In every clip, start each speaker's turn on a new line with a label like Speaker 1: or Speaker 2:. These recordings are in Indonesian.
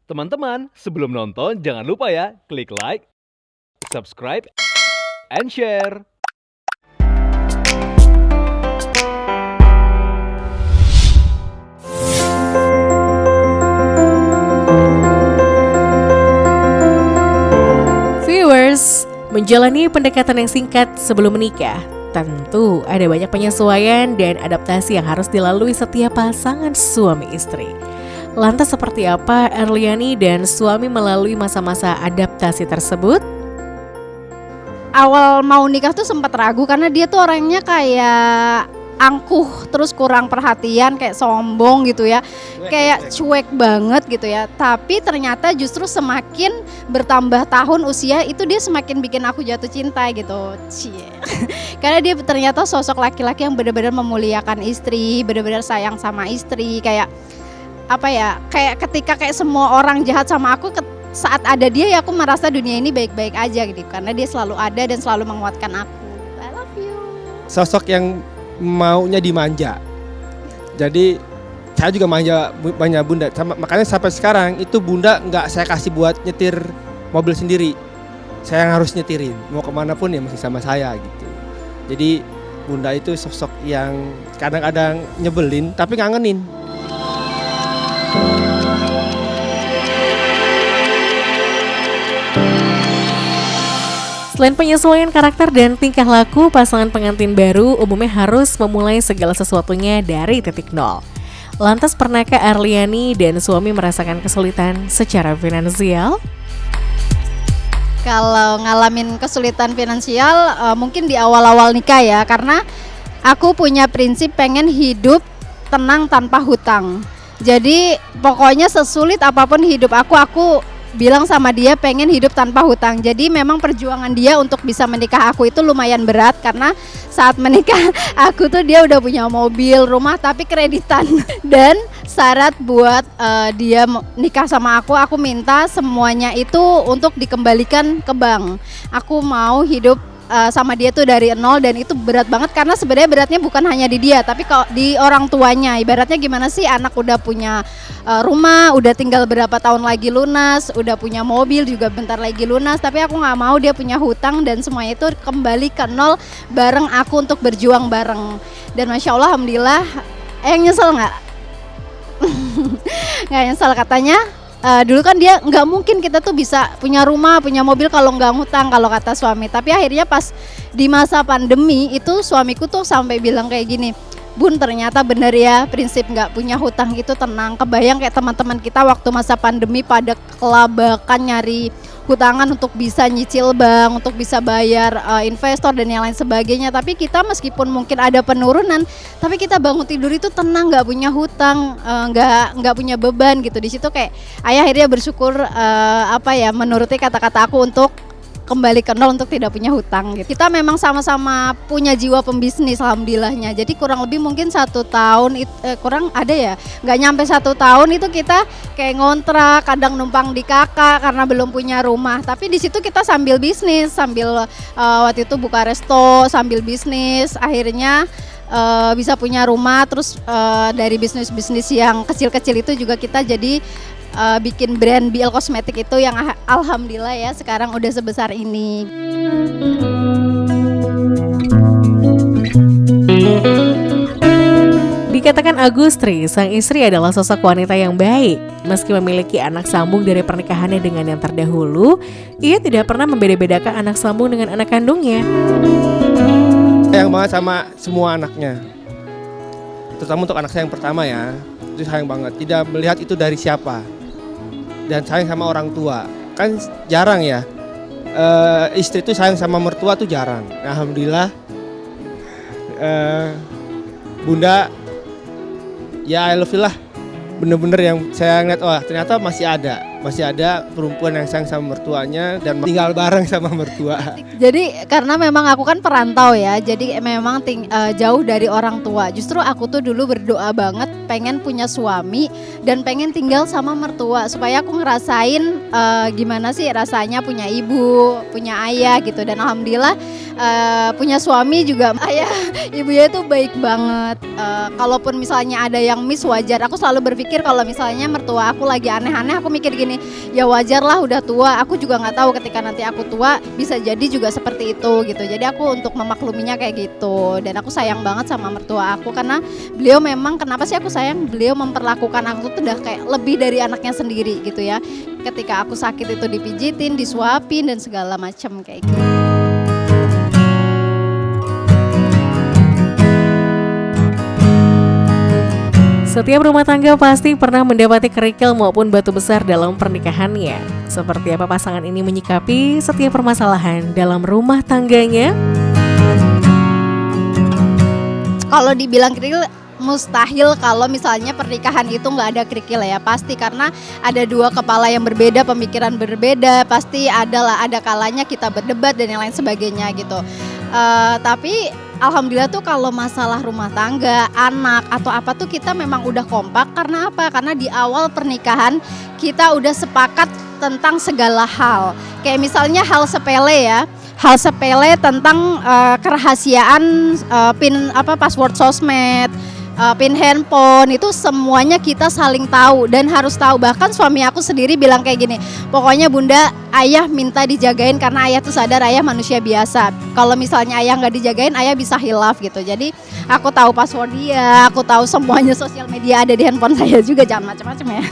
Speaker 1: Teman-teman, sebelum nonton jangan lupa ya, klik like, subscribe, and share.
Speaker 2: Viewers, menjalani pendekatan yang singkat sebelum menikah, tentu ada banyak penyesuaian dan adaptasi yang harus dilalui setiap pasangan suami istri. Lantas seperti apa Erliani dan suami melalui masa-masa adaptasi tersebut?
Speaker 3: Awal mau nikah tuh sempat ragu karena dia tuh orangnya kayak angkuh, terus kurang perhatian, kayak sombong gitu ya, kayak cuek banget gitu ya. Tapi ternyata justru semakin bertambah tahun usia itu dia semakin bikin aku jatuh cinta gitu. Cie. Karena dia ternyata sosok laki-laki yang benar-benar memuliakan istri, benar-benar sayang sama istri, kayak apa ya, kayak ketika kayak semua orang jahat sama aku, saat ada dia ya aku merasa dunia ini baik-baik aja gitu, karena dia selalu ada dan selalu menguatkan aku. I love you.
Speaker 4: Sosok yang maunya dimanja. Jadi saya juga manja banyak bunda, makanya sampai sekarang itu bunda nggak saya kasih buat nyetir mobil sendiri. Saya yang harus nyetirin, mau kemana pun ya masih sama saya gitu. Jadi bunda itu sosok yang kadang-kadang nyebelin tapi ngangenin.
Speaker 2: Selain penyesuaian karakter dan tingkah laku, pasangan pengantin baru umumnya harus memulai segala sesuatunya dari titik nol. Lantas pernahkah Erliani dan suami merasakan kesulitan secara finansial?
Speaker 3: Kalau ngalamin kesulitan finansial mungkin di awal-awal nikah ya, karena aku punya prinsip pengen hidup tenang tanpa hutang. Jadi pokoknya sesulit apapun hidup aku bilang sama dia pengen hidup tanpa hutang. Jadi memang perjuangan dia untuk bisa menikah aku itu lumayan berat, karena saat menikah aku tuh dia udah punya mobil, rumah tapi kreditan. Dan syarat buat dia nikah sama aku minta semuanya itu untuk dikembalikan ke bank. Aku mau hidup sama dia tuh dari nol, dan itu berat banget karena sebenarnya beratnya bukan hanya di dia tapi kalau di orang tuanya. Ibaratnya gimana sih, anak udah punya rumah, udah tinggal berapa tahun lagi lunas, udah punya mobil juga bentar lagi lunas, tapi aku nggak mau dia punya hutang dan semuanya itu kembali ke nol bareng aku untuk berjuang bareng. Dan masya Allah, alhamdulillah. Yang nyesel nggak? Nggak nyesel katanya. Dulu kan dia nggak mungkin kita tuh bisa punya rumah, punya mobil kalau nggak ngutang, kalau kata suami. Tapi akhirnya pas di masa pandemi itu suamiku tuh sampai bilang kayak gini, Bun ternyata bener ya prinsip nggak punya hutang itu tenang. Kebayang kayak teman-teman kita waktu masa pandemi pada kelabakan nyari hutangan untuk bisa nyicil bank, untuk bisa bayar investor dan yang lain sebagainya. Tapi kita meskipun mungkin ada penurunan, tapi kita bangun tidur itu tenang, nggak punya hutang, nggak punya beban gitu. Di situ kayak ayah akhirnya bersyukur menuruti kata-kata aku untuk kembali ke nol, untuk tidak punya hutang gitu. Kita memang sama-sama punya jiwa pembisnis alhamdulillahnya. Jadi kurang lebih mungkin 1 tahun kurang ada ya, nggak nyampe 1 tahun itu kita kayak ngontrak, kadang numpang di kakak karena belum punya rumah. Tapi di situ kita sambil bisnis, sambil waktu itu buka resto sambil bisnis, akhirnya bisa punya rumah. Terus dari bisnis-bisnis yang kecil-kecil itu juga kita jadi bikin brand BL Kosmetik itu yang alhamdulillah ya sekarang udah sebesar ini.
Speaker 2: Dikatakan Agustri, sang istri adalah sosok wanita yang baik. Meski memiliki anak sambung dari pernikahannya dengan yang terdahulu, ia tidak pernah membeda-bedakan anak sambung dengan anak kandungnya.
Speaker 4: Sayang banget sama semua anaknya, terutama untuk anak saya yang pertama ya, itu sayang banget. Tidak melihat itu dari siapa, dan sayang sama orang tua. Kan jarang ya istri itu sayang sama mertua tuh jarang. Alhamdulillah bunda ya I love you lah, bener-bener yang saya ngeliat, wah ternyata masih ada perempuan yang sayang sama mertuanya dan tinggal bareng sama mertua.
Speaker 3: Jadi karena memang aku kan perantau ya, jadi memang jauh dari orang tua. Justru aku tuh dulu berdoa banget pengen punya suami dan pengen tinggal sama mertua supaya aku ngerasain gimana sih rasanya punya ibu, punya ayah gitu. Dan alhamdulillah punya suami juga, ayah ibunya itu baik banget. Kalaupun misalnya ada yang miss wajar, aku selalu berpikir kalau misalnya mertua aku lagi aneh-aneh, aku mikir gini, gini, ya wajar lah udah tua. Aku juga nggak tahu ketika nanti aku tua bisa jadi juga seperti itu gitu. Jadi aku untuk memakluminya kayak gitu. Dan aku sayang banget sama mertua aku karena beliau memang, kenapa sih aku sayang, beliau memperlakukan aku tuh udah kayak lebih dari anaknya sendiri gitu ya. Ketika aku sakit itu dipijitin, disuapin dan segala macam kayak gitu.
Speaker 2: Setiap rumah tangga pasti pernah mendapati kerikil maupun batu besar dalam pernikahannya. Seperti apa pasangan ini menyikapi setiap permasalahan dalam rumah tangganya?
Speaker 3: Kalau dibilang kerikil, mustahil kalau misalnya pernikahan itu nggak ada kerikil ya, pasti, karena ada dua kepala yang berbeda, pemikiran berbeda, pasti ada kalanya kita berdebat dan yang lain sebagainya gitu. Tapi alhamdulillah tuh kalau masalah rumah tangga, anak atau apa tuh kita memang udah kompak. Karena apa? Karena di awal pernikahan kita udah sepakat tentang segala hal. Kayak misalnya hal sepele ya. Hal sepele tentang kerahasiaan password sosmed, pin handphone, itu semuanya kita saling tahu dan harus tahu. Bahkan suami aku sendiri bilang kayak gini, pokoknya bunda, ayah minta dijagain karena ayah tuh sadar ayah manusia biasa. Kalau misalnya ayah nggak dijagain, ayah bisa hilaf gitu. Jadi aku tahu password dia, aku tahu semuanya sosial media ada di handphone saya juga, jangan macam-macam ya.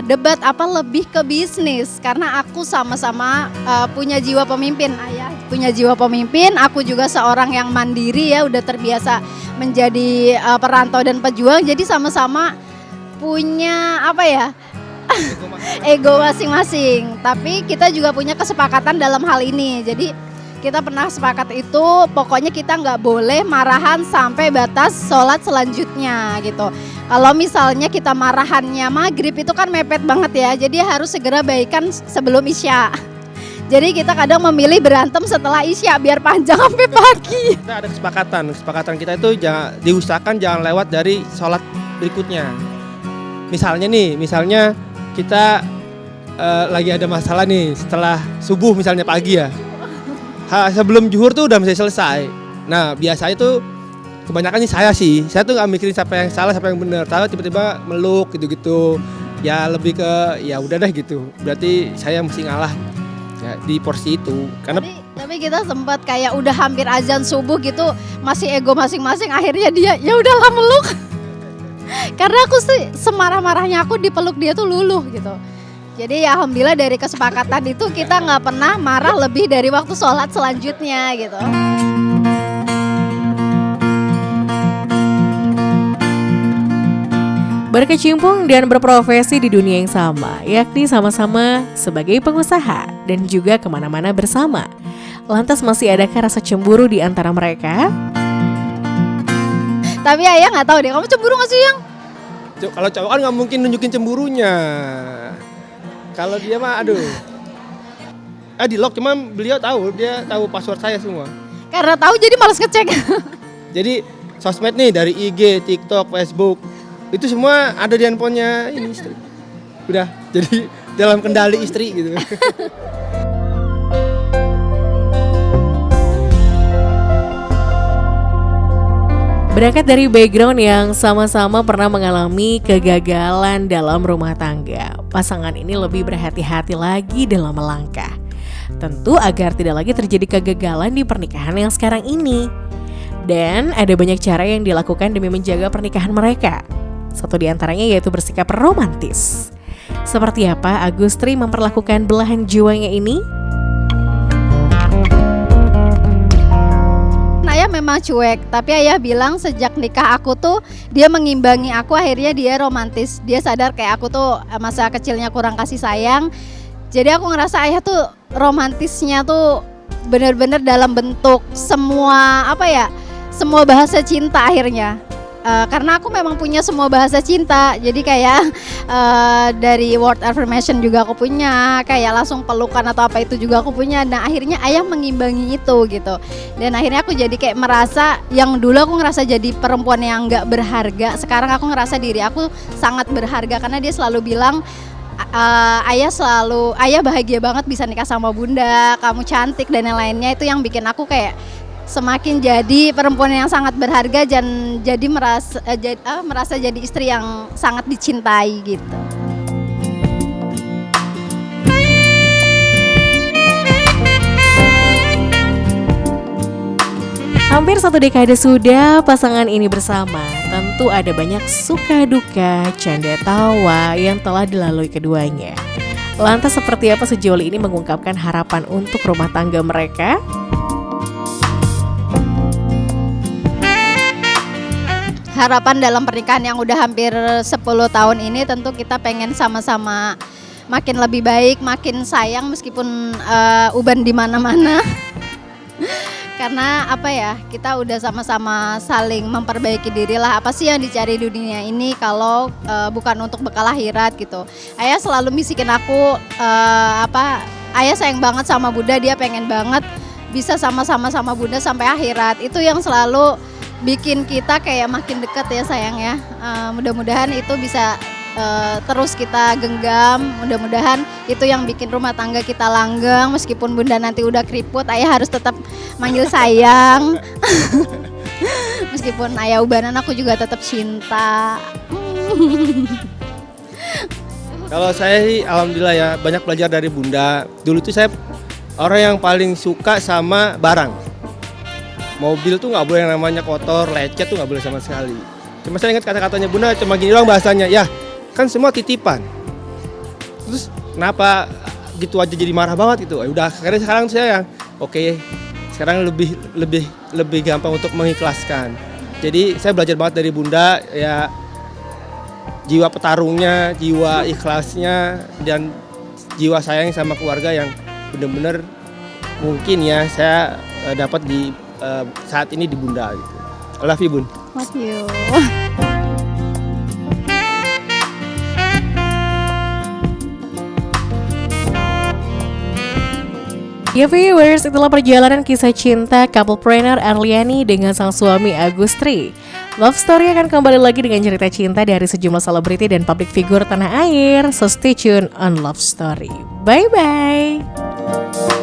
Speaker 3: Debat apa lebih ke bisnis, karena aku sama-sama punya jiwa pemimpin. Ayah punya jiwa pemimpin, aku juga seorang yang mandiri ya, udah terbiasa menjadi perantau dan pejuang. Jadi sama-sama punya ego masing-masing. Tapi kita juga punya kesepakatan dalam hal ini. Jadi kita pernah sepakat itu, pokoknya kita nggak boleh marahan sampai batas sholat selanjutnya gitu. Kalau misalnya kita marahannya maghrib itu kan mepet banget ya, jadi harus segera baikan sebelum isya. Jadi kita kadang memilih berantem setelah isya biar panjang sampai pagi.
Speaker 4: Kita ada kesepakatan kita itu diusahakan jangan lewat dari sholat berikutnya. Misalnya kita lagi ada masalah nih setelah subuh misalnya pagi ya. Sebelum zuhur tuh udah mesti selesai. Nah biasanya tuh kebanyakan saya tuh nggak mikirin siapa yang salah siapa yang benar. Tahu tiba-tiba meluk gitu-gitu. Ya lebih ke ya udah deh gitu. Berarti saya mesti ngalah. Ya, di porsi itu karena
Speaker 3: tapi kita sempat kayak udah hampir azan subuh gitu, masih ego masing-masing, akhirnya dia ya udahlah meluk. Karena aku sih semarah-marahnya aku dipeluk dia tuh luluh gitu. Jadi ya alhamdulillah dari kesepakatan itu kita nggak pernah marah lebih dari waktu sholat selanjutnya gitu.
Speaker 2: Berkecimpung dan berprofesi di dunia yang sama, yakni sama-sama sebagai pengusaha dan juga kemana-mana bersama. Lantas masih adakah rasa cemburu di antara mereka?
Speaker 3: Tapi ayah nggak tahu deh, kamu cemburu nggak sih Yang?
Speaker 4: Kalau cowok kan nggak mungkin nunjukin cemburunya. Kalau dia mah aduh. Di lock, cuman dia tahu password saya semua.
Speaker 3: Karena tahu jadi malas ngecek.
Speaker 4: Jadi sosmed nih dari IG, TikTok, Facebook itu semua ada di handphonenya ini istri. Udah jadi dalam kendali istri gitu.
Speaker 2: Berangkat dari background yang sama-sama pernah mengalami kegagalan dalam rumah tangga, pasangan ini lebih berhati-hati lagi dalam melangkah. Tentu agar tidak lagi terjadi kegagalan di pernikahan yang sekarang ini. Dan ada banyak cara yang dilakukan demi menjaga pernikahan mereka. Satu di antaranya yaitu bersikap romantis. Seperti apa Agustri memperlakukan belahan jiwanya ini?
Speaker 3: Ayah memang cuek, tapi ayah bilang sejak nikah aku tuh dia mengimbangi aku, akhirnya dia romantis. Dia sadar kayak aku tuh masa kecilnya kurang kasih sayang. Jadi aku ngerasa ayah tuh romantisnya tuh bener-bener dalam bentuk semua semua bahasa cinta akhirnya. Karena aku memang punya semua bahasa cinta, jadi kayak dari word affirmation juga aku punya, kayak langsung pelukan atau apa itu juga aku punya. Nah akhirnya ayah mengimbangi itu gitu, dan akhirnya aku jadi kayak merasa, yang dulu aku ngerasa jadi perempuan yang nggak berharga, sekarang aku ngerasa diri aku sangat berharga karena dia selalu bilang, ayah bahagia banget bisa nikah sama bunda, kamu cantik dan yang lainnya. Itu yang bikin aku kayak semakin jadi perempuan yang sangat berharga dan jadi merasa jadi istri yang sangat dicintai gitu.
Speaker 2: Hampir 1 dekade sudah pasangan ini bersama. Tentu ada banyak suka duka, canda tawa yang telah dilalui keduanya. Lantas seperti apa sejauh ini mengungkapkan harapan untuk rumah tangga mereka?
Speaker 3: Harapan dalam pernikahan yang udah hampir 10 tahun ini tentu kita pengen sama-sama makin lebih baik, makin sayang meskipun uban di mana-mana. Karena apa ya, kita udah sama-sama saling memperbaiki diri lah. Apa sih yang dicari di dunia ini kalau bukan untuk bekal akhirat gitu. Ayah selalu bisikin aku ayah sayang banget sama Bunda, dia pengen banget bisa sama-sama sama Bunda sampai akhirat. Itu yang selalu bikin kita kayak makin dekat ya sayang ya. Mudah-mudahan itu bisa terus kita genggam, mudah-mudahan itu yang bikin rumah tangga kita langgeng. Meskipun Bunda nanti udah keriput, ayah harus tetap manggil sayang. Meskipun ayah ubanan, aku juga tetap cinta.
Speaker 4: Kalau saya sih alhamdulillah ya banyak belajar dari Bunda. Dulu tuh saya orang yang paling suka sama barang. Mobil tuh nggak boleh yang namanya kotor, lecet tuh nggak boleh sama sekali. Cuma saya ingat kata-katanya Bunda cuma gini doang bahasanya, ya kan semua titipan. Terus kenapa gitu aja jadi marah banget gitu? Udah akhirnya sekarang saya oke, sekarang lebih gampang untuk mengikhlaskan. Jadi saya belajar banget dari Bunda ya, jiwa petarungnya, jiwa ikhlasnya, dan jiwa sayang sama keluarga yang benar-benar mungkin ya saya dapat di saat ini di Bunda gitu. I love you, Bun.
Speaker 3: Love you.
Speaker 2: Ya viewers, itulah perjalanan kisah cinta couplepreneur Arliani dengan sang suami Agustri. Love Story akan kembali lagi dengan cerita cinta dari sejumlah selebriti dan public figure tanah air. So stay tune on Love Story. Bye-bye.